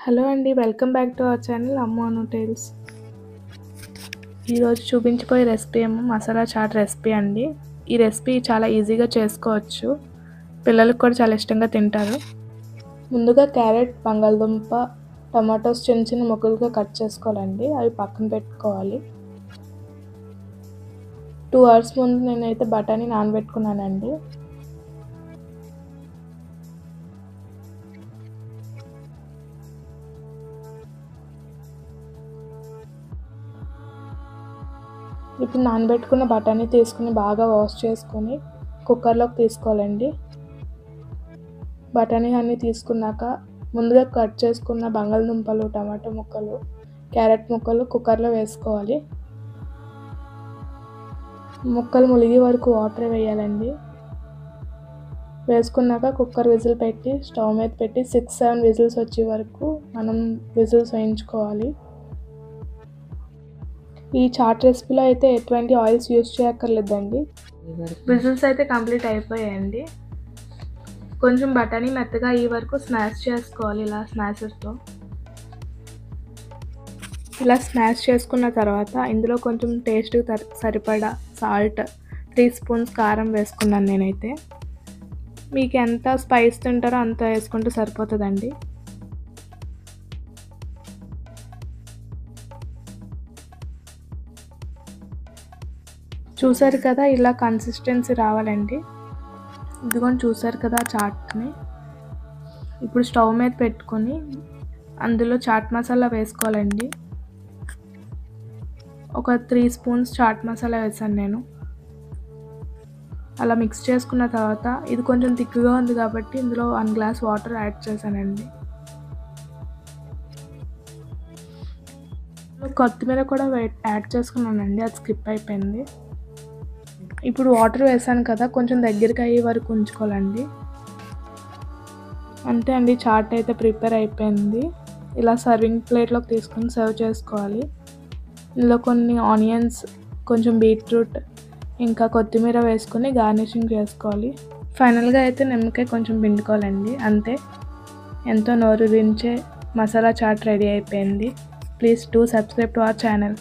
Hello అండి, welcome back to our channel Ammu Anu tiles. ఈరోజు చూపించిపోయే recipe ఏమో masala chat recipe అండి. ఈ రెసిపీ చాలా ఈజీగా చేసుకోవచ్చు, పిల్లలకు కూడా చాలా ఇష్టంగా తింటారు. ముందుగా క్యారెట్, బంగాళదుంప, టమాటోస్ చిన్న చిన్న ముక్కలుగా కట్ చేసుకోవాలండి. అవి పక్కన పెట్టుకోవాలి. 2 hours ముందు నేనైతే బఠానీ నానబెట్టుకున్నానండి. ఇప్పుడు నానబెట్టుకున్న బఠానీ తీసుకుని బాగా వాష్ చేసుకొని కుక్కర్లోకి తీసుకోవాలండి. బఠానీ అన్నీ తీసుకున్నాక ముందుగా కట్ చేసుకున్న బంగాళదుంపలు, టమాటో ముక్కలు, క్యారెట్ ముక్కలు కుక్కర్లో వేసుకోవాలి. ముక్కలు ములిగే వరకు వాటర్ వేయాలండి. వేసుకున్నాక కుక్కర్ విజిల్ పెట్టి స్టవ్ మీద పెట్టి 6-7 విజిల్స్ వచ్చే వరకు మనం విజిల్స్ వేయించుకోవాలి. ఈ చాట్ రెసిపీలో అయితే ఎటువంటి ఆయిల్స్ యూజ్ చేయక్కర్లేదండి. విజిల్స్ అయితే కంప్లీట్ అయిపోయాయండి. కొంచెం బఠానీ మెత్తగా అయ్యే వరకు స్మాష్ చేసుకోవాలి. ఇలా స్మాషర్తో ఇలా స్మాష్ చేసుకున్న తర్వాత ఇందులో కొంచెం టేస్ట్కి సరిపడా సాల్ట్, 3 స్పూన్స్ కారం వేసుకున్నాను నేనైతే. మీకు ఎంత స్పైస్ తింటారో అంత వేసుకుంటే సరిపోతుందండి. చూసారు కదా, ఇలా కన్సిస్టెన్సీ రావాలండి. ఇదిగోని చూసారు కదా చాట్ని. ఇప్పుడు స్టవ్ మీద పెట్టుకొని అందులో చాట్ మసాలా వేసుకోవాలండి. ఒక 3 స్పూన్స్ చాట్ మసాలా వేసాను నేను. అలా మిక్స్ చేసుకున్న తర్వాత ఇది కొంచెం థిక్గా ఉంది కాబట్టి ఇందులో 1 గ్లాస్ వాటర్ యాడ్ చేశానండి. కొత్తిమీర కూడా యాడ్ చేసుకున్నానండి, అది స్కిప్ అయిపోయింది. ఇప్పుడు వాటర్ వేసాను కదా, కొంచెం దగ్గరికి అయ్యే వరకు ఉంచుకోవాలండి. అంతే అండి, చాట్ అయితే ప్రిపేర్ అయిపోయింది. ఇలా సర్వింగ్ ప్లేట్లోకి తీసుకొని సర్వ్ చేసుకోవాలి. ఇందులో కొన్ని ఆనియన్స్, కొంచెం బీట్రూట్, ఇంకా కొత్తిమీర వేసుకొని గార్నిషింగ్ చేసుకోవాలి. ఫైనల్గా అయితే నిమ్మకాయ కొంచెం పిండుకోవాలండి. అంతే, ఎంతో నోరూరించే మసాలా చాట్ రెడీ అయిపోయింది. Please do subscribe to our channel.